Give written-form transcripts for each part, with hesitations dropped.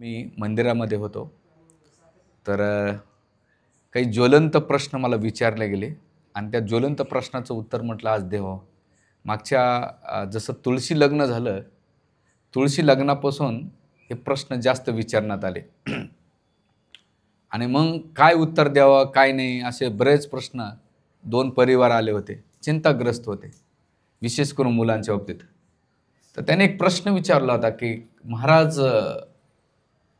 मी मंदिरामध्ये होतो. तर काही ज्वलंत प्रश्न मला विचारले गेले आणि त्या ज्वलंत प्रश्नाचं उत्तर म्हटलं आज द्यावं. मागच्या जसं तुळशी लग्न झालं, तुळशी लग्नापासून हे प्रश्न जास्त विचारण्यात आले. आणि मग काय उत्तर द्यावं, काय नाही असे बरेच प्रश्न. 2 परिवार आले होते, चिंताग्रस्त होते, विशेष करून मुलांच्या बाबतीत. तर त्याने एक प्रश्न विचारला होता की महाराज,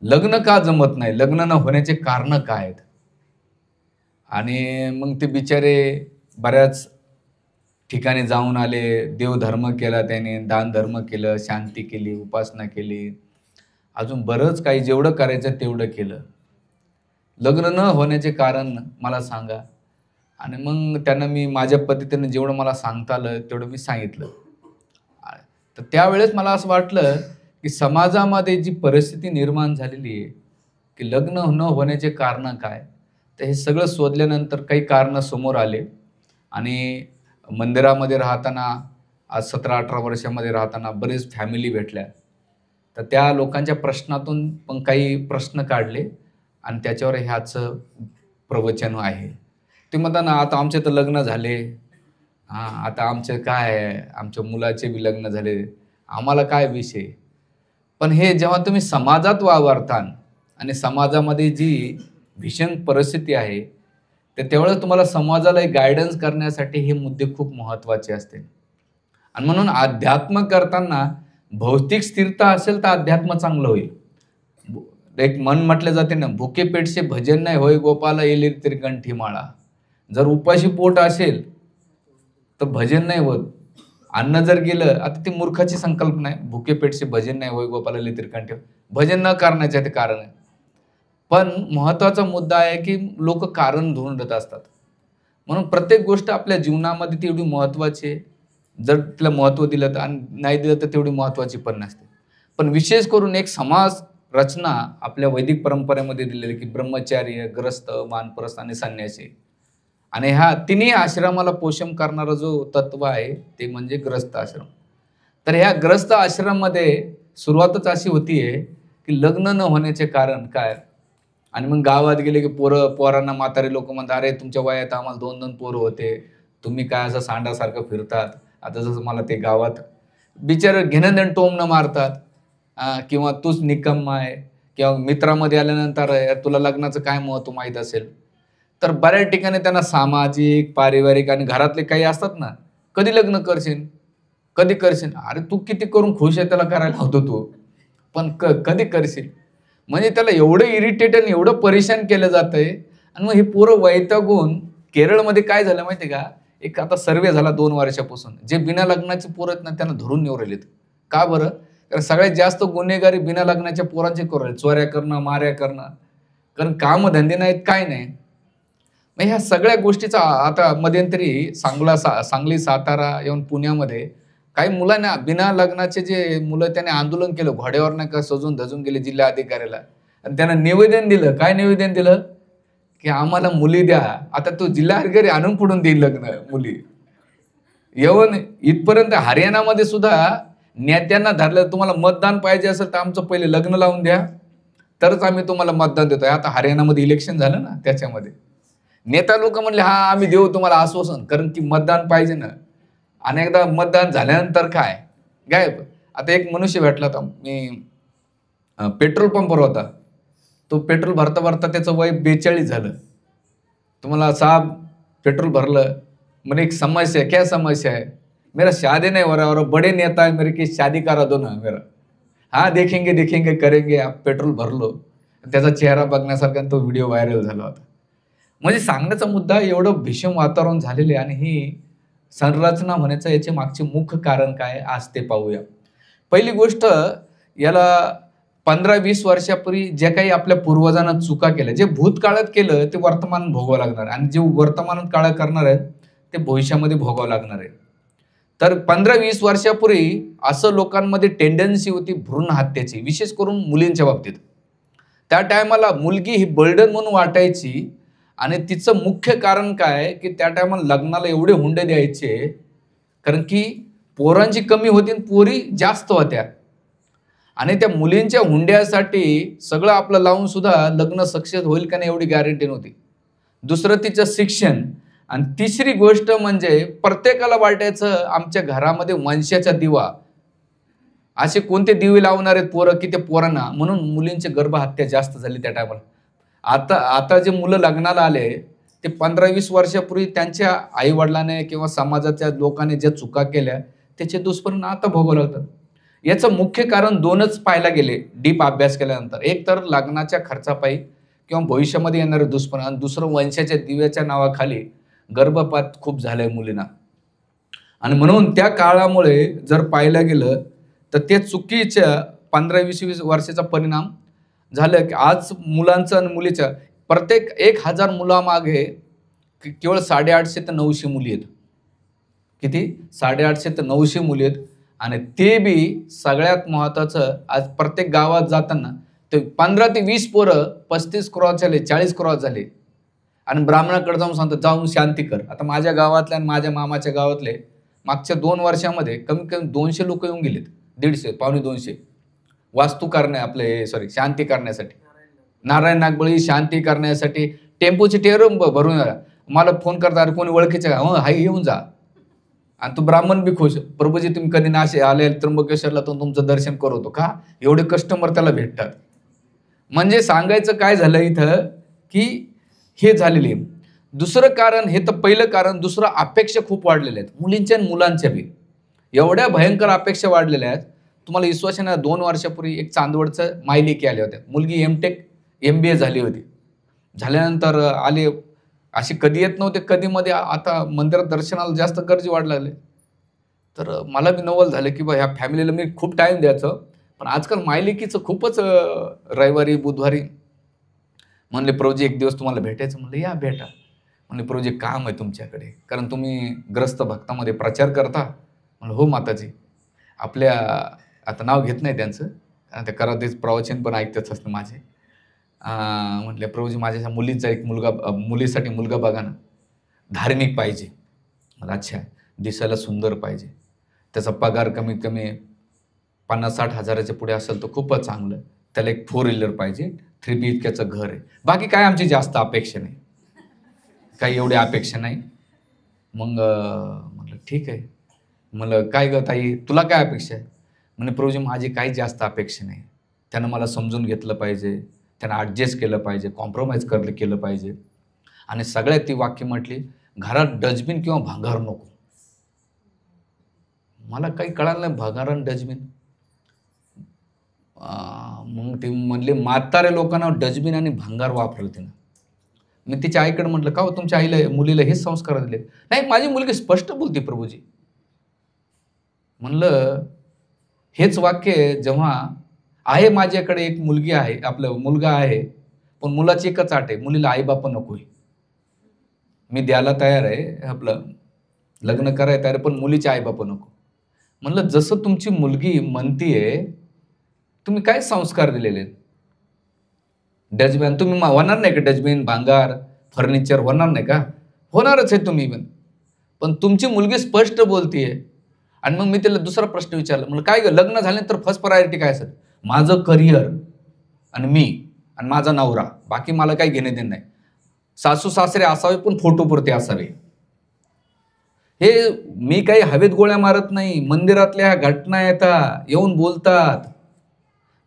लग्न का जमत नाही, लग्न न होण्याचे कारण काय आहेत? आणि मग ते बिचारे बऱ्याच ठिकाणी जाऊन आले, देवधर्म केला त्याने, दान धर्म केलं, शांती केली, उपासना केली, अजून बरंच काही जेवढं करायचं तेवढं केलं. लग्न न होण्याचे कारण मला सांगा. आणि मग त्यांना मी माझ्या पद्धतीने जेवढं मला सांगता आलं तेवढं मी सांगितलं. तर त्यावेळेस मला असं वाटलं की समाजामध्ये जी परिस्थिती निर्माण झालेली आहे की लग्न न होण्याचे कारण काय, तर हे सगळं शोधल्यानंतर काही कारणं समोर आले. आणि मंदिरामध्ये राहताना, आज 17-18 वर्षामध्ये राहताना बरेच फॅमिली भेटल्या. तर त्या लोकांच्या प्रश्नातून पण काही प्रश्न काढले आणि त्याच्यावर ह्याचं प्रवचन आहे. ते म्हणतात ना, आता आमचे तर लग्न झाले, आता आमचे काय आहे, आमच्या मुलाचे बी लग्न झाले, आम्हाला काय विषय. पण हे जेव्हा तुम्ही समाजात वावरतान आणि समाजामध्ये जी भीषण परिस्थिती आहे, तर त्यावेळेस तुम्हाला समाजाला गायडन्स करण्यासाठी हे मुद्दे खूप महत्त्वाचे असते. आणि म्हणून अध्यात्म करताना भौतिक स्थिरता असेल तर अध्यात्म चांगलं होईल. एक मन म्हटले जाते ना, भुके पेटसे भजन नाही होय गोपाला येली त्रिकंठी माळा. जर उपाशी पोट असेल तर भजन नाही होत. अन्न जर गेलं, आता ती मूर्खाची संकल्पना आहे, भुके पेटसे भजन नाही होय गोपाला येली त्रिकंठी. भजन न करण्याचे ते कारण आहे. पण महत्त्वाचा मुद्दा आहे की लोक कारण ढूंढत असतात. म्हणून प्रत्येक गोष्ट आपल्या जीवनामध्ये तेवढी महत्त्वाची आहे. जर तिला महत्त्व दिलं तर, आणि नाही दिलं तर तेवढी महत्त्वाची पण नसते. पण विशेष करून एक समाज रचना आपल्या वैदिक परंपरेमध्ये दिलेली की ब्रह्मचार्य, ग्रस्त, वानप्रस्थ आणि संन्यासी. आणि ह्या तिन्ही आश्रमाला पोषण करणारा जो तत्व आहे ते म्हणजे ग्रस्त आश्रम. तर ह्या ग्रस्त आश्रममध्ये सुरुवातच अशी होतीये की लग्न न होण्याचे कारण काय. आणि मग गावात गेले की पोरांना म्हातारे लोक म्हणतात, अरे तुमच्या वयात आम्हाला 2-2 पोरं होते, तुम्ही काय असं सांडासारखं फिरतात. आता जसं मला ते गावात बिचारे घेणं टोमणं मारतात, किंवा तूच निकम्मा आहे, किंवा मित्रामध्ये आल्यानंतर तुला लग्नाचं काय महत्त्व माहीत असेल. तर बऱ्याच ठिकाणी त्यांना सामाजिक, पारिवारिक आणि घरातले काही असतात ना, कधी लग्न करशील, कधी करशील. अरे तू किती करून खुश आहे त्याला करायला होतो तू, पण कधी करशील. म्हणजे त्याला एवढं इरिटेट आणि एवढं परेशान केलं जातंय. आणि मग हे पोरं वैतागून, केरळमध्ये काय झालं माहिती आहे का, एक आता सर्वे झाला 2 वर्षापासून, जे बिना लग्नाचे पोरं आहेत ना त्यांना धरून नेऊ राहिलेत. का बरं? कारण सगळ्यात जास्त गुन्हेगारी बिना लग्नाच्या पोरांचे करू राहिले, चोऱ्या करणं, माऱ्या करणं. कारण कामधंदे नाहीत, काय नाही. मग ह्या सगळ्या गोष्टीचा आता मध्यंतरी सांगली, सातारा येऊन पुण्यामध्ये काही मुलांना बिना लग्नाचे जे मुलं त्याने आंदोलन केलं, घोड्यावर नाही का सजून धजून गेले जिल्हा अधिकाऱ्याला. आणि त्यांना निवेदन दिलं. काय निवेदन दिलं? की आम्हाला मुली द्या. आता तो जिल्हाधिकारी आणून पुढून देईल लग्न मुली. येऊन इथपर्यंत हरियाणामध्ये सुद्धा नेत्यांना धरलं, तुम्हाला मतदान पाहिजे असेल तर आमचं पहिले लग्न लावून द्या, तरच आम्ही तुम्हाला मतदान देतोय. आता हरियाणामध्ये इलेक्शन झालं ना, त्याच्यामध्ये नेता लोक म्हणले, हा आम्ही देऊ तुम्हाला आश्वासन, कारण की मतदान पाहिजे ना. अनेकदा मतदान झाल्यानंतर काय गायब. आता एक मनुष्य भेटला होता, मी पेट्रोल पंपवर होता. तो पेट्रोल भरता भरता त्याचं वय 42 झालं. तुम्हाला साहब पेट्रोल भरलं, मैंने एक समस्या है, क्या समस्या है? मेरा शादी नहीं हो रहा और बड़े नेता है मेरे की शादी करा दो ना मेरा. हाँ देखेंगे देखेंगे करेंगे. आप पेट्रोल भरलो. त्याचा चेहरा बघण्यासारखा तो व्हिडिओ व्हायरल झाला होता. म्हणजे सांगण्याचा मुद्दा, एवढं भीषण वातावरण झालेले आणि ही संरचना होण्याचं याचे मागचे मुख्य कारण काय आज ते पाहूया. पहिली गोष्ट, याला 15-20 वर्षापूर्वी जे काही आपल्या पूर्वजांना चुका केल्या, जे भूतकाळात केलं ते वर्तमान भोगावं लागणार, आणि जे वर्तमान काळात करणार आहेत ते भविष्यामध्ये भोगावं लागणार आहे. तर 15-20 वर्षापूर्वी असं लोकांमध्ये टेंडन्सी होती भ्रूण हत्येची, विशेष करून मुलींच्या बाबतीत. त्या टायमाला मुलगी ही बर्डन म्हणून वाटायची. आणि तिचं मुख्य कारण काय की त्या टायमाला लग्नाला एवढे हुंडे द्यायचे, कारण की पोरांची कमी होती आणि पोरी जास्त होत्या. आणि त्या मुलींच्या हुंड्यासाठी सगळं आपलं लावून सुद्धा लग्न सक्सेस होईल का नाही एवढी गॅरंटी नव्हती. दुसरं तिचं शिक्षण, आणि तिसरी गोष्ट म्हणजे प्रत्येकाला वाटायचं आमच्या घरामध्ये वंशाचा दिवा. असे कोणते दिवे लावणार आहेत पोरं की ते पोरांना, म्हणून मुलींची गर्भहत्या जास्त झाली त्या टायमाला. आता जे मुलं लग्नाला आले ते 15-20 वर्षापूर्वी त्यांच्या आईवडिलाने किंवा समाजाच्या लोकांनी ज्या चुका केल्या त्याचे दुष्परिणाम आता भोगावं लागतात. याचं मुख्य कारण दोनच पाहायला गेले डीप अभ्यास केल्यानंतर. एक तर लग्नाच्या खर्चापायी किंवा भविष्यामध्ये येणारे दुष्परिणाम, दुसरं वंशाच्या दिव्याच्या नावाखाली गर्भपात खूप झालाय मुलींना. आणि म्हणून त्या काळामुळे जर पाहायला गेलं तर ते चुकीच्या 15-20 वर्षाचा परिणाम झालं की आज मुलांचं आणि मुलीच्या प्रत्येक 1000 मुलामागे केवळ 850 ते 900 मुली आहेत. किती? 850 ते 900 मुली आहेत. आणि ते बी सगळ्यात महत्त्वाचं, आज प्रत्येक गावात जाताना ते 15 ते 20 पोरं 35 क्रॉस झाले, 40 क्रॉस झाले. आणि ब्राह्मणाकडे जाऊन सांगतात जाऊन शांती कर. आता माझ्या गावातले आणि माझ्या मामाच्या गावातले मागच्या 2 वर्षामध्ये कमीत कमी 200 लोक येऊन गेलेत. 150 पावणे 200 वास्तू शांती करण्यासाठी. नारायण नागबळी शांती करण्यासाठी टेम्पोचे टेर भरून मला फोन करता, अरे कोणी ओळखीचं का? हो हाय येऊन जा. आणि तो ब्राह्मण बी खुश, प्रभूजी तुम्ही कधी नाशे आले त्र्यंबकेश्वरला तर तुमचं दर्शन करवतो का? एवढे कस्टमर त्याला भेटतात. म्हणजे सांगायचं काय झालं इथं की हे झालेले. दुसरं कारण, हे तर पहिलं कारण. दुसरं, अपेक्षा खूप वाढलेल्या आहेत मुलींच्या आणि मुलांच्या बी. एवढ्या भयंकर अपेक्षा वाढलेल्या आहेत. तुम्हाला विश्वास आहे ना, 2 वर्षापूर्वी एक चांदवडचं मायलेकी आल्या होत्या. मुलगी MTech MBA झाली होती. झाल्यानंतर आले, अशी कधी येत नव्हते, कधी मध्ये आता मंदिरात दर्शनाला जास्त गर्दी वाढ लागले. तर मला बी नवल झालं की बा ह्या फॅमिलीला मी खूप टाईम द्यायचं. पण आजकाल मायलेकीचं खूपच रविवारी बुधवारी म्हणले प्रभूजी एक दिवस तुम्हाला भेटायचं. म्हणलं या भेटा. म्हणले प्रभूजी काम आहे तुमच्याकडे, कारण तुम्ही ग्रस्त भक्तामध्ये प्रचार करता. म्हणलं हो माताजी. आपल्या आता नाव घेत नाही त्यांचं, कारण ते करा तेच प्रवचन पण ऐकतच असतं माझे. म्हटलं प्रभूजी माझ्या मुलीचा एक मुलीसाठी मुलगा बघा ना, धार्मिक पाहिजे. मला अच्छा, दिसायला सुंदर पाहिजे, त्याचा पगार कमीत कमी 50-60 हजाराच्या पुढे असेल तर खूपच चांगलं, त्याला एक 4 व्हीलर पाहिजे, 3 BHKचं घर आहे. बाकी काय आमची जास्त अपेक्षा नाही, काही एवढी अपेक्षा नाही. मग म्हटलं ठीक आहे. म्हणलं काय ग ताई तुला काय अपेक्षा आहे? म्हणे प्रभूजी माझी काही जास्त अपेक्षा नाही. त्यानं मला समजून घेतलं पाहिजे, त्यानं ॲडजस्ट केलं पाहिजे, कॉम्प्रोमाइज केलं पाहिजे. आणि सगळ्यात ती वाक्य म्हटली, घरात डस्टबिन किंवा भांगार नको. मला काही कळालं नाही भांगार आणि डस्टबिन. मग ते म्हणले म्हातारे लोकांना डस्टबिन आणि भांगार वापरलं तिनं. मी तिच्या आईकडे म्हटलं का हो तुमच्या आईला मुलीला हेच संस्कार दिले? नाही माझी मुलगी स्पष्ट बोलते प्रभूजी. म्हणलं हेच वाक्य जेव्हा आहे, माझ्याकडे एक मुलगी आहे, आपलं मुलगा आहे, पण मुलाची एकच अट आहे, मुलीला आईबाप नको आहे. मी द्यायला तयार आहे, आपलं लग्न करायला तयार आहे, पण मुलीचे आईबाप नको. म्हणलं जसं तुमची मुलगी म्हणतीये, तुम्ही काय संस्कार दिलेले? डस्टबिन तुम्ही होणार नाही का? डस्टबिन भांगार फर्निचर होणार नाही का? होणारच आहे तुम्ही पण तुमची मुलगी स्पष्ट बोलतीये. आणि मग मी त्याला दुसरा प्रश्न विचारला, म्हणलं काय ग लग्न झाल्यानंतर फर्स्ट प्रायोरिटी काय असेल? माझं करिअर आणि मी आणि माझा नवरा, बाकी मला काही घेणे देणे नाही. सासू सासरे असावे पण फोटोपुरते असावे. हे मी काही हवेत गोळ्या मारत नाही, मंदिरातल्या घटना येतात, येऊन बोलतात.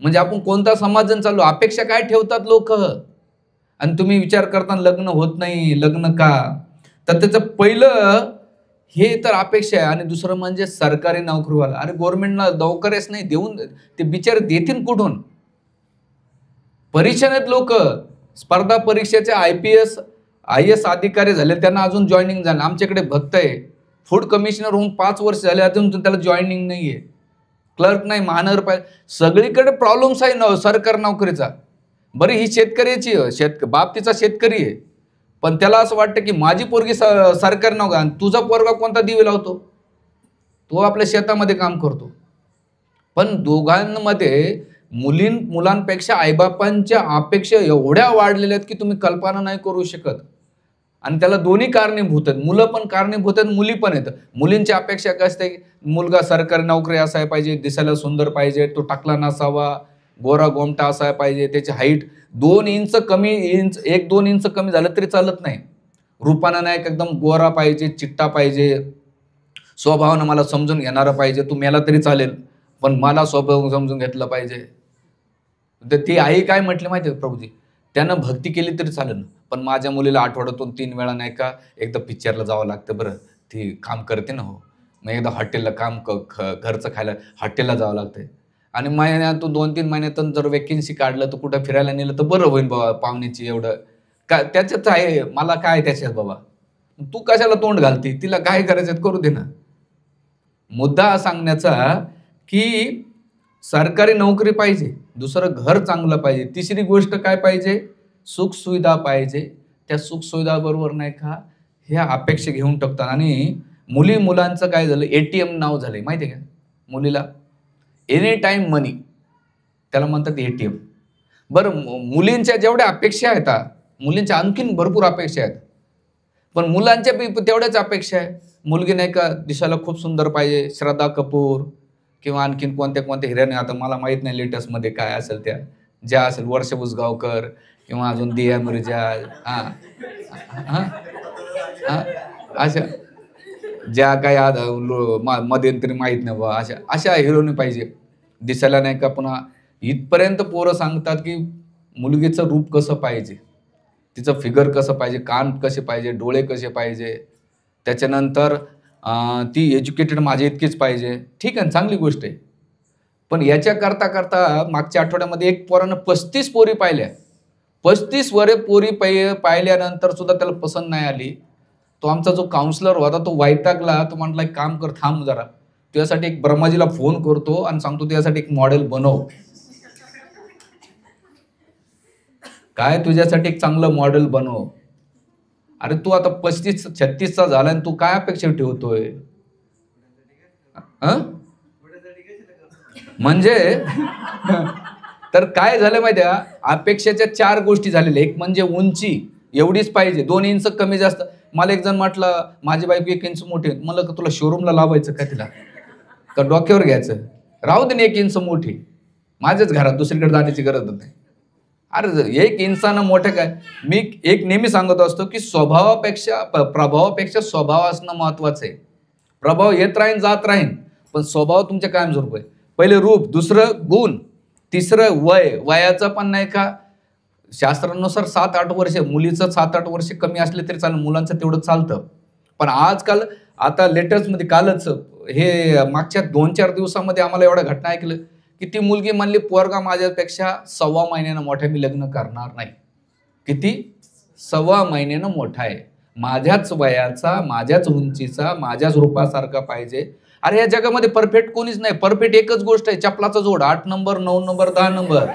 म्हणजे आपण कोणता समाजन चालू, अपेक्षा काय ठेवतात लोक. आणि तुम्ही विचार करता लग्न होत नाही, लग्न का? तर त्याचं पहिलं हे तर अपेक्षा आहे. आणि दुसरं म्हणजे सरकारी नोकरीवाला. अरे गव्हर्नमेंटला नोकऱ्याच नाही देऊन ते बिचारे देतील कुठून? परीक्षा आहेत लोक, स्पर्धा परीक्षेचे IPS अधिकारी झाले, त्यांना अजून जॉईनिंग झालं. आमच्याकडे भक्त आहे, फूड कमिशनर होऊन 5 वर्ष झाले, अजून त्याला जॉईनिंग नाही आहे. क्लर्क नाही, महानगरपालिका, सगळीकडे प्रॉब्लेम्स आहे सरकारी नोकरीचा. बरी ही शेतकऱ्याची बाप तिचा शेतकरी आहे, पण त्याला असं वाटतं की माझी पोरगी सरकारी नोकरी, आणि तुझा पोरगा कोणता दिवे लावतो? तो आपल्या शेतामध्ये काम करतो. पण दोघांमध्ये मुलांपेक्षा आईबापांच्या अपेक्षा एवढ्या वाढलेल्या आहेत की तुम्ही कल्पना नाही करू शकत. आणि त्याला दोन्ही कारणीभूत आहेत, मुलं पण कारणीभूत आहेत, मुली पण आहेत. मुलींची अपेक्षा काय असते, मुलगा सरकारी नोकरी असायला पाहिजे, दिसायला सुंदर पाहिजे, तो टाकला नसावा, गोरा गोमटा असायला पाहिजे, त्याची हाईट 2 इंच कमी, 1-2 इंच कमी झालं तरी चालत नाही. रूपानं नाही, एकदम गोरा पाहिजे, चिट्टा पाहिजे, स्वभावानं मला समजून घेणारा पाहिजे. तू मेला तरी चालेल, पण मला स्वभाव समजून घेतलं पाहिजे. तर ती आई काय म्हटली माहिती आहे प्रभूजी, त्यानं भक्ती केली तरी चालेल, पण माझ्या मुलीला आठवड्यातून 3 वेळा नाही का एकदा पिक्चरला जावं लागतं, बरं ती काम करते ना, हो मग एकदा हॉटेलला घरचं खायला हॉटेलला जावं लागतं. आणि महिन्यातून 2-3 महिन्यातून जर वॅकेन्सी काढलं तर कुठं फिरायला नेलं तर बरं होईल बाबा, पाहुण्याची एवढं काय त्याच्यात आहे, मला काय त्याच्यात बाबा, तू कशाला तोंड घालते, तिला काय करायचं करू दे ना. मुद्दा सांगण्याचा की सरकारी नोकरी पाहिजे, दुसरं घर चांगलं पाहिजे, तिसरी गोष्ट काय पाहिजे, सुखसुविधा पाहिजे. त्या सुखसुविधाबरोबर नाही का ह्या अपेक्षा घेऊन टाकतात. आणि मुलांचं काय झालं, ATM नाव झालंय माहिती आहे का मुलीला, एनी टाइम मनी, त्याला म्हणतात ATM. बरं, मुलींच्या जेवढ्या अपेक्षा आहेत, मुलींच्या आणखीन भरपूर अपेक्षा आहेत, पण मुलांच्या तेवढ्याच अपेक्षा आहे. मुलगी नाही का दिसायला खूप सुंदर पाहिजे, श्रद्धा कपूर किंवा आणखीन कोणत्या हिऱ्याने, आता मला माहीत नाही लेटेस्टमध्ये काय असेल, त्या ज्या असेल वर्षा उसगावकर किंवा अजून दिया मिर्जा, अशा ज्या काय मध्यंतरी माहीत नाही बा, अशा हिरोनी पाहिजे. दिसायला नाही का, पुन्हा इथपर्यंत पोरं सांगतात की मुलगीचं रूप कसं पाहिजे, तिचं फिगर कसं पाहिजे, कान कसे पाहिजे, डोळे कसे पाहिजे, त्याच्यानंतर ती एज्युकेटेड माझ्या इतकीच पाहिजे. ठीक आहे, चांगली गोष्ट आहे. पण याच्या करता मागच्या आठवड्यामध्ये एक पोरानं 35 पोरी पाहिल्या. 35 पोरी पाहिल्यानंतर सुद्धा त्याला पसंत नाही आली. तो आमचा जो काउन्सिलर होता तो वैतागला. तो म्हटला एक काम कर, थांब जरा, तुझ्यासाठी एक ब्रह्माजीला फोन करतो आणि सांगतो तुझ्यासाठी एक मॉडेल बनव. काय तुझ्यासाठी एक चांगलं मॉडेल बनव. अरे तू आता 35-36चा झाला आणि तू काय अपेक्षा ठेवतोय? म्हणजे तर काय झालं माहिती आहे, अपेक्षेच्या 4 गोष्टी झालेल्या. एक म्हणजे उंची एवढीच पाहिजे, 2 इंच कमी जास्त. मला एक जण म्हटलं माझी बायको 1 इंच मोठी, मला तुला शोरूमला लावायचं का, तिला का डोक्यावर घ्यायचं, राहू दे 1 इंच मोठी, माझ्याच घरात, दुसरीकडे जाण्याची गरज नाही. अरे 1 इंचानं मोठं काय. मी एक नेहमी सांगत असतो की प्रभावापेक्षा स्वभाव असणं महत्वाचं आहे. प्रभाव येत राहीन जात राहीन, पण स्वभाव तुमच्या कायमस्वरूप आहे. पहिले रूप, दुसरं गुण, तिसरं वयाचं पण नाही का शास्त्रानुसार 7-8 वर्ष, मुलीचं 7-8 वर्ष कमी असले तरी चालेल, मुलांचं तेवढं चालतं. पण आजकाल आता लेटेस्टमध्ये कालच हे मागच्या 2-4 दिवसामध्ये आम्हाला एवढ्या घटना ऐकलं की ती मुलगी म्हणली पोरगा माझ्यापेक्षा 1.25 महिन्यानं मोठा, मी लग्न करणार नाही. किती? 1.25 महिन्यानं मोठा आहे, माझ्याच वयाचा, माझ्याच उंचीचा, माझ्याच रूपासारखा पाहिजे. अरे या जगामध्ये परफेक्ट कोणीच नाही. परफेक्ट एकच गोष्ट आहे, चपलाचा जोड, 8 नंबर, 9 नंबर, 10 नंबर.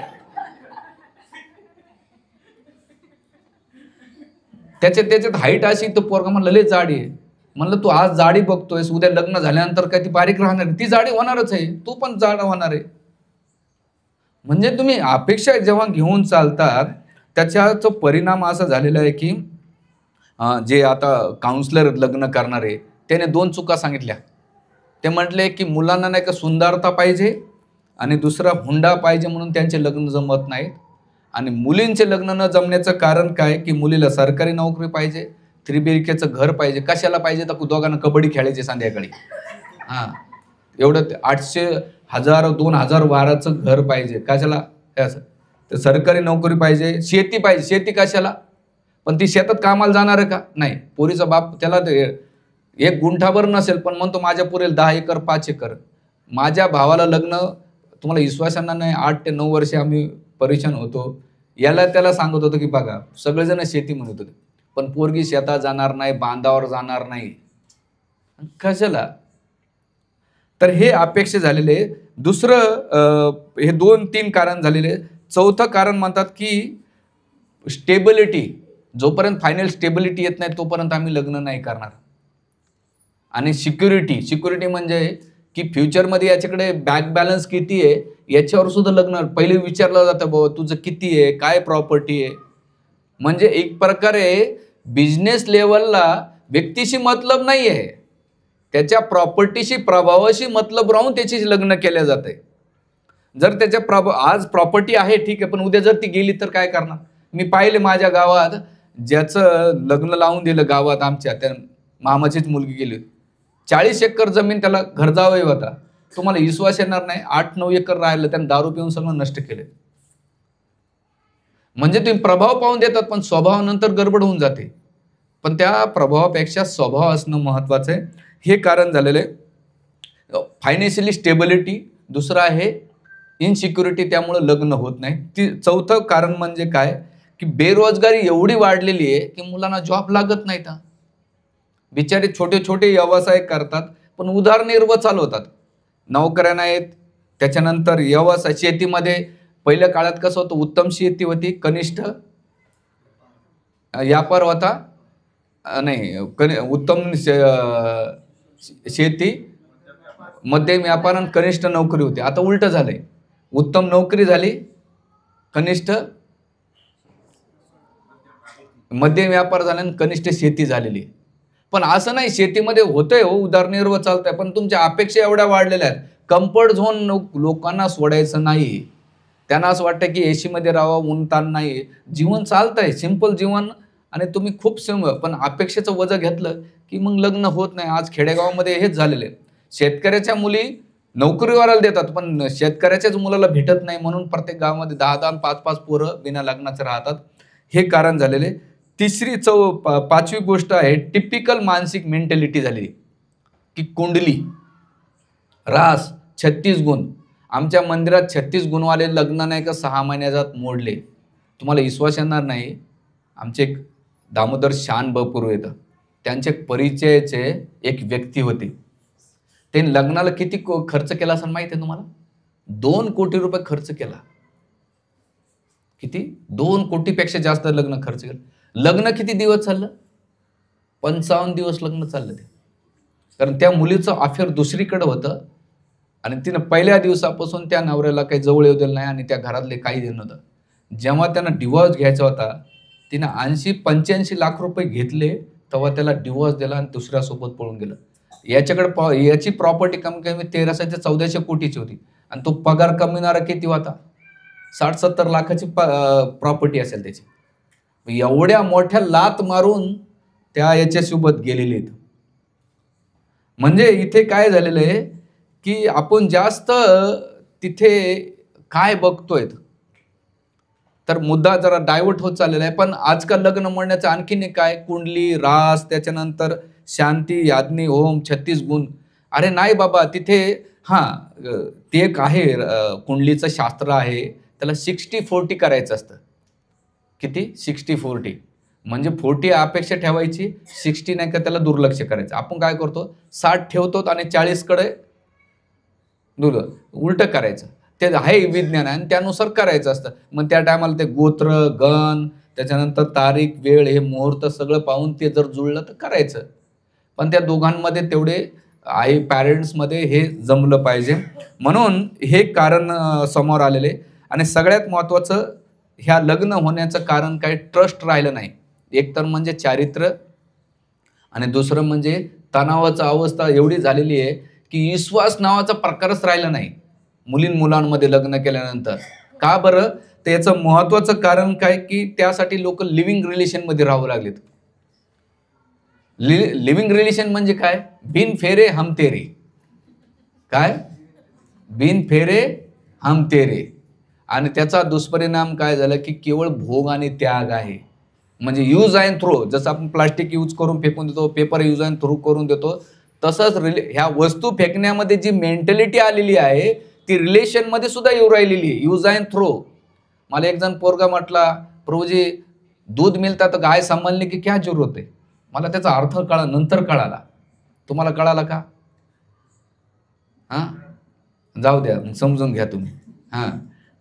त्याच्यात हाईट अशी, तो पोरगा म्हणलं लय जाडी आहे. म्हणलं तू आज जाडी बघतोयस, उद्या लग्न झाल्यानंतर काय ती बारीक राहणार आहे? ती जाडी होणारच आहे, तू पण जाड होणार आहे. म्हणजे तुम्ही अपेक्षा जेव्हा घेऊन चालतात त्याच्याचा परिणाम असा झालेला आहे की जे आता काउन्सिलर लग्न करणारे त्याने 2 चुका सांगितल्या. ते म्हटले की मुलांना नाही का सुंदरता पाहिजे आणि दुसरा हुंडा पाहिजे, म्हणून त्यांचे लग्न जमत नाहीत. आणि मुलींचे लग्न न जमण्याचं कारण काय की मुलीला सरकारी नोकरी पाहिजे, 3 BHKचं घर पाहिजे. कशाला पाहिजे तर दोघांना कबड्डी खेळायची संध्याकाळी. एवढं 800, 1000, 2000 वाराचं घर पाहिजे. कशाला? तर सरकारी नोकरी पाहिजे. शेती पाहिजे. शेती कशाला? पण ती शेतात कामाला जाणार आहे का? नाही. पोरीचा बाप त्याला 1 गुंठाभर नसेल पण म्हणतो माझ्या पोरीला 10 एकर 5 एकर. माझ्या भावाला लग्न, तुम्हाला विश्वासांना नाही, 8 ते 9 वर्षे आम्ही परेशान होतो. याला त्याला सांगत होतो की बघा सगळेजण शेती म्हणत होते, पण पोरगी शेतात जाणार नाही, बांधावर जाणार नाही. कशाला? तर हे अपेक्षा झालेले. दुसरं हे 2-3 कारण झालेले. चौथं कारण म्हणतात की स्टेबिलिटी. जोपर्यंत फायनल स्टेबिलिटी येत नाही तोपर्यंत आम्ही लग्न नाही करणार. आणि सिक्युरिटी म्हणजे की फ्युचरमध्ये याच्याकडे बँक बॅलन्स किती आहे याच्यावर सुद्धा लग्न पहिले विचारलं जातं, बाबा तुझं किती आहे, काय प्रॉपर्टी आहे. म्हणजे एक प्रकारे बिझनेस लेवलला व्यक्तीशी मतलब नाही आहे, त्याच्या प्रॉपर्टीशी, प्रभावाशी मतलब राहून त्याची लग्न केल्या जाते. जर त्याच्या आज प्रॉपर्टी आहे ठीक आहे, पण उद्या जर ती गेली तर काय करणार? मी पाहिले माझ्या गावात, ज्याचं लग्न लावून दिलं गावात आमच्या, त्या मामाचीच मुलगी गेली, 40 एकर जमीन त्याला घर जावई होता. तुम्हाला विश्वास येणार नाही, 8-9 एकर राहिलं, त्यानं दारू पिऊन सगळं नष्ट केले. म्हणजे तुम्ही प्रभाव पाहून देतात, पण स्वभावानंतर गडबड होऊन जाते. पण त्या प्रभावापेक्षा स्वभाव असणं महत्वाचं आहे. हे कारण झालेलं आहे. फायनान्शियली स्टेबिलिटी, दुसरं आहे इनसिक्युरिटी, त्यामुळे लग्न होत नाही. चौथं कारण म्हणजे काय, की बेरोजगारी एवढी वाढलेली आहे की मुलांना जॉब लागत नाहीत. बिचारे छोटे छोटे व्यवसाय करतात, पण उदरनिर्वाह चालवतात, नोकऱ्या नाहीत. त्याच्यानंतर व्यवसाय, शेतीमध्ये पहिल्या काळात कसं होतं, उत्तम शेती होती, कनिष्ठ व्यापार होता, नाही उत्तम शेती, मध्यम व्यापार आणि कनिष्ठ नोकरी होती. आता उलट झालंय, उत्तम नोकरी झाली, कनिष्ठ मध्यम व्यापार झाला आणि कनिष्ठ शेती झालेली. पण असं नाही, शेतीमध्ये होतंय हो, उदरनिर्वाह चालतंय, पण तुमच्या अपेक्षा एवढ्या वाढलेल्या आहेत. कम्फर्ट झोन लोकांना सोडायचं नाही. त्यांना असं वाटतं की एसी मध्ये राहावं, ऊन ताण नाही, जीवन चालतंय, सिंपल जीवन, आणि तुम्ही खूप पण अपेक्षेचं वजन घेतलं की मग लग्न होत नाही. आज खेडेगावामध्ये हेच झालेले. शेतकऱ्याच्या मुली नोकरीवाल्याला देतात, पण शेतकऱ्याच्याच मुलाला भेटत नाही, म्हणून प्रत्येक गावामध्ये 10-10 5-5 पोरं बिना लग्नाचे राहतात. हे कारण झालेले. तिसरी पाचवी गोष्ट आहे, टिपिकल मानसिक मेंटॅलिटी झालेली, की कुंडली रास 36 गुण. आमच्या मंदिरात 36 गुणवाले लग्न नाही का 6 महिन्यात मोडले. तुम्हाला विश्वास येणार नाही. आमचे एक दामोदर शान बपूर येतं, त्यांचे परिचयाचे एक व्यक्ती होते. ते लग्नाला किती खर्च केला असं माहिती आहे तुम्हाला? 2 कोटी रुपये खर्च केला. किती? 2 कोटीपेक्षा जास्त लग्न खर्च केलं. लग्न किती दिवस चाललं? 55 दिवस लग्न चाललं ते. कारण त्या मुलीचं अफेअर दुसरीकडे होतं आणि तिनं पहिल्या दिवसापासून त्या नवऱ्याला काही जवळ येऊ दिलं नाही आणि त्या घरातले काही देणं नव्हतं. जेव्हा त्यांना डिवोर्स घ्यायचा होता, तिनं 80-85 लाख रुपये घेतले, तेव्हा त्याला डिवोर्स दिला आणि दुसऱ्यासोबत पळून गेलं. याची प्रॉपर्टी कमी कमी 1300 ते 1400 कोटीची होती आणि तो पगार कमविणारा किती होता? 60-70 लाखाची प्रॉपर्टी असेल त्याची. एवढ्या मोठ्या लात मारून त्या याच्यासोबत गेलेले आहेत. म्हणजे इथे काय झालेलं आहे की आपण जास्त तिथे काय बघतोय, तर मुद्दा जरा डायव्हर्ट होत चाललेला आहे. पण आजकाल लग्न म्हणण्याचं आणखीन एक काय, कुंडली रास, त्याच्यानंतर शांती, याज्ञी, होम, 36 गुण. अरे नाही बाबा, तिथे ते एक आहे, कुंडलीचं शास्त्र आहे, त्याला 60-40 करायचं असतं. किती? 60-40. म्हणजे 40 अपेक्षा ठेवायची, 60 नाही का त्याला दुर्लक्ष करायचं. आपण काय करतो, 60 ठेवतो आणि 40 कडे उलट करायचं. ते आहे विज्ञान आणि त्यानुसार करायचं असतं. मग त्या टायमाला ते गोत्र, गण, त्याच्यानंतर तारीख, वेळ, हे मुहूर्त सगळं पाहून ते जर जुळलं तर करायचं. पण त्या दोघांमध्ये तेवढे पॅरेंट्समध्ये हे जमलं पाहिजे. म्हणून हे कारण समोर आलेले. आणि सगळ्यात महत्त्वाचं, ह्या लग्न होण्याचं कारण काय, ट्रस्ट राहिलं नाही. एक तर म्हणजे चारित्र्य, आणि दुसरं म्हणजे तणावाची अवस्था एवढी झालेली आहे की विश्वास नावाचा प्रकारच राहिला नाही मुलांमध्ये लग्न केल्यानंतर. का बरं? तर याचं महत्त्वाचं कारण काय, की त्यासाठी लोक लिव्हिंग रिलेशनमध्ये राहावं लागलेत. लिव्हिंग रिलेशन म्हणजे काय? बिन फेरे हम तेरे. काय? बिन फेरे हम तेरे. आणि त्याचा दुष्परिणाम काय झाला, की केवळ भोग आणि त्याग आहे. म्हणजे यूज अँड थ्रो. जसं आपण प्लास्टिक यूज करून फेकून देतो, पेपर यूज अँड थ्रो करून देतो, तसंच ह्या वस्तू फेकण्यामध्ये जी मेंटॅलिटी आलेली आहे ती रिलेशनमध्ये सुद्धा येऊ राहिलेली आहे, यूज अँड थ्रो. मला एक जण पोरगा म्हटला, प्रभूजी दूध मिळतं तर गाय सांभाळणे की क्या जरूरत आहे. मला त्याचा अर्थ नंतर कळाला. तुम्हाला कळाला का? जाऊ द्या, समजून घ्या तुम्ही.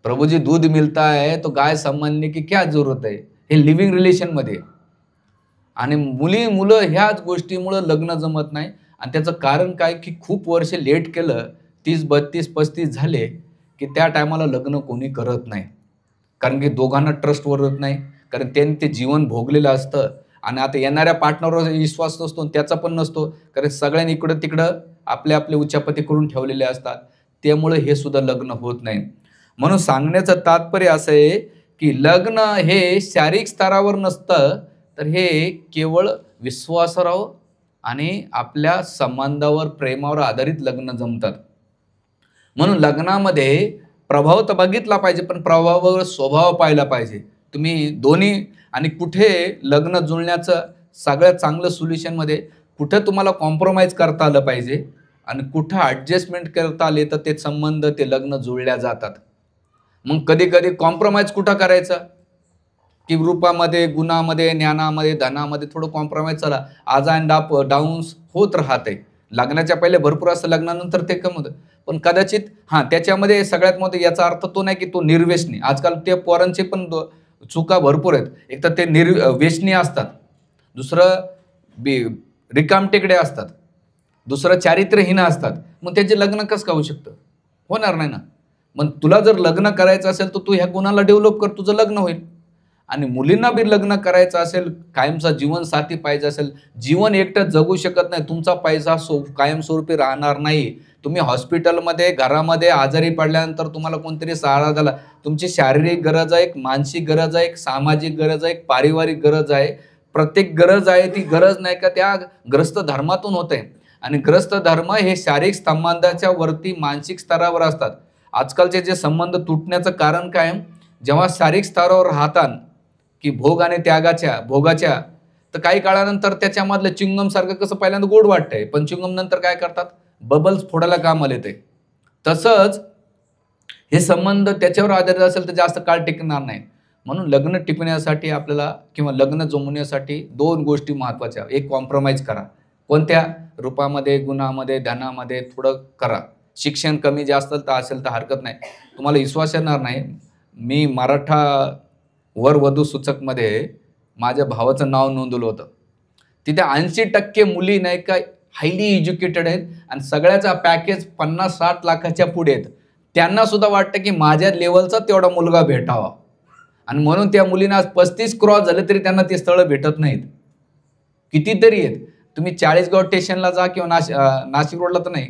प्रभूजी दूध मिळता है तो गाय सांभाळणे की क्या जरूरत आहे. हे लिव्हिंग रिलेशनमध्ये. आणि मुलं ह्याच गोष्टीमुळं लग्न जमत नाही. आणि त्याचं कारण काय, की खूप वर्ष लेट केलं, 30, 32, 35 झाले की त्या टायमाला लग्न कोणी करत नाही. कारण की दोघांना ट्रस्ट वरत नाही, कारण त्यांनी ते जीवन भोगलेलं असतं आणि आता येणाऱ्या पार्टनरवर विश्वास नसतो, त्याचा पण नसतो, कारण सगळ्यांनी इकडं तिकडं आपले आपले उच्चापती करून ठेवलेले असतात. त्यामुळे हे सुद्धा लग्न होत नाही. म्हणून सांगण्याचं तात्पर्य असं आहे की लग्न हे शारीरिक स्तरावर नसतं, तर हे केवळ विश्वासावर आणि आपल्या संबंधावर, प्रेमावर आधारित लग्न जमतात. म्हणून लग्नामध्ये प्रभाव तर बघितला पाहिजे, पण प्रभावावर स्वभाव पाहिला पाहिजे. तुम्ही दोन्ही आणि कुठे लग्न जुळण्याचं सगळ्यात चांगलं सोल्युशनमध्ये कुठं तुम्हाला कॉम्प्रोमाइज करता आलं पाहिजे आणि कुठं ॲडजस्टमेंट करता आले तर ते संबंध, ते लग्न जुळल्या जातात. मग कधी कधी कॉम्प्रोमाइज कुठं करायचं की रूपामध्ये, गुणामध्ये, ज्ञानामध्ये, धनामध्ये थोडं कॉम्प्रोमाइज चला. आज अँड अप डाऊन्स होत राहते. लग्नाच्या पहिले भरपूर असतं, लग्नानंतर ते कमी होतं. पण कदाचित त्याच्यामध्ये सगळ्यात मोठं याचा अर्थ तो नाही की तो निर्व्यसनी. आजकाल ते पोरांचे पण चुका भरपूर आहेत. एक तर ते व्यसनी असतात, दुसरं रिकामटेकडे असतात, दुसरं चारित्र्यहीन असतात. मग त्याचे लग्न कसं का होऊ शकतं? होणार नाही ना. मग तुला जर लग्न करायचं असेल तर तू ह्या गुणाला डेव्हलप कर, तुझं लग्न होईल. आणि मुलींना बी लग्न करायचं असेल, कायमचा जीवनसाथी पाहिजे असेल, जीवन एकटं जगू शकत नाही, तुमचा पैसा कायमस्वरूपी राहणार नाही. तुम्ही हॉस्पिटलमध्ये, घरामध्ये आजारी पडल्यानंतर तुम्हाला कोणतरी सहारा झाला. तुमची शारीरिक गरज आहे, एक मानसिक गरज आहे, एक सामाजिक गरज आहे, एक पारिवारिक गरज आहे. प्रत्येक गरज आहे ती गरज नाही का त्या ग्रस्त धर्मातून होते. आणि ग्रस्त धर्म हे शारीरिक संबंधाच्या वरती मानसिक स्तरावर असतात. आजकालचे जे संबंध तुटण्याचं कारण काय? जेव्हा शारीरिक स्तरावर राहतात की भोग आणि भोगाच्या, तर काही काळानंतर त्याच्यामधलं च्युइंगम सारखं कसं पहिल्यांदा गोड वाटतंय, पण च्युइंगम नंतर काय करतात? बबल्स फोडायला कामाला येते. तसंच हे संबंध त्याच्यावर आधारित असेल तर जास्त काळ टिकणार नाही. म्हणून लग्न टिकवण्यासाठी आपल्याला किंवा लग्न जमवण्यासाठी 2 गोष्टी महत्त्वाच्या. एक, कॉम्प्रोमाइज करा. कोणत्या? रूपामध्ये, गुणामध्ये, धनामध्ये थोडं करा. शिक्षण कमी जास्त असेल तर हरकत नाही. तुम्हाला विश्वास येणार नाही, मी मराठा वर वधू सूचकमध्ये माझ्या भावाचं नाव नोंदवलं होतं. तिथे 80% मुली नाही का हायली एज्युकेटेड आहेत आणि सगळ्याचा पॅकेज 50-60 लाखाच्या पुढे आहेत. त्यांना सुद्धा वाटतं की माझ्या लेवलचा तेवढा मुलगा भेटावा आणि म्हणून त्या मुलींना आज 35 क्रॉस झाले तरी त्यांना ते स्थळं भेटत नाहीत. कितीतरी आहेत. तुम्ही चाळीसगाव स्टेशनला जा किंवा नाशिक रोडला तर नाही,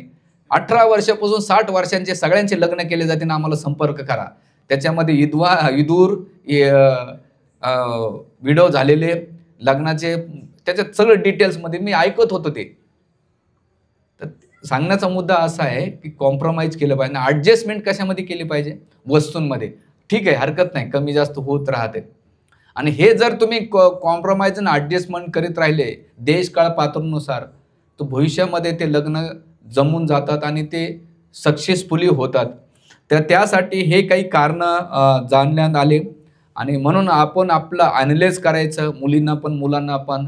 18 वर्षापासून 60 वर्षांचे सगळ्यांचे लग्न केले जाते ना, आम्हाला संपर्क करा. त्याच्यामध्ये विदूर व्हिडिओ झालेले लग्नाचे, त्याच्यात सगळं डिटेल्समध्ये मी ऐकत होतो ते. तर सांगण्याचा मुद्दा असा आहे की कॉम्प्रोमाइज केलं पाहिजे. ॲडजस्टमेंट कशामध्ये केली पाहिजे? वस्तूंमध्ये. ठीक आहे, हरकत नाही, कमी जास्त होत राहते. आणि हे जर तुम्ही कॉम्प्रोमाइज आणि ॲडजस्टमेंट करीत राहिले देशकाळ पात्रानुसार, तर भविष्यामध्ये ते लग्न जमून जातात आणि ते सक्सेसफुली होतात. तर त्यासाठी हे काही कारणं जाणण्यात आले आणि म्हणून आपण आपलं ॲनालाइज करायचं. मुलींना पण मुलांना पण.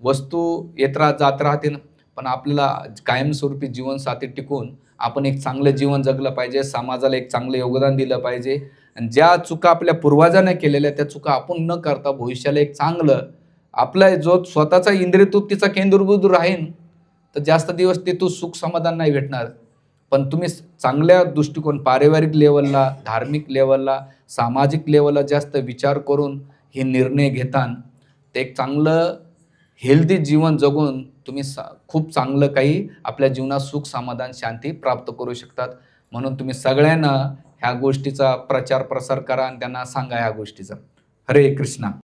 वस्तू येत जात राहतील, पण आपल्याला कायमस्वरूपी जीवनसाथी टिकून आपण एक चांगलं जीवन जगलं पाहिजे, समाजाला एक चांगलं योगदान दिलं पाहिजे. आणि ज्या चुका आपल्या पूर्वजांनी केलेल्या त्या चुका आपण न करता भविष्याला एक चांगलं आपला जो स्वतःचा इंद्रिय तृप्तीचा केंद्रबिंदू राहीन, तर जास्त दिवस ते तू सुख समाधान नाही भेटणार. पण तुम्ही चांगल्या दृष्टिकोन, पारिवारिक लेवलला, धार्मिक लेवलला, सामाजिक लेवलला जास्त विचार करून हे निर्णय घेतान, ते एक चांगलं हेल्दी जीवन जगून तुम्ही खूप चांगलं काही आपल्या जीवनात सुख, समाधान, शांती प्राप्त करू शकतात. म्हणून तुम्ही सगळ्यांना ह्या गोष्टीचा प्रचार प्रसार करा आणि त्यांना सांगा ह्या गोष्टीचा. हरे कृष्णा.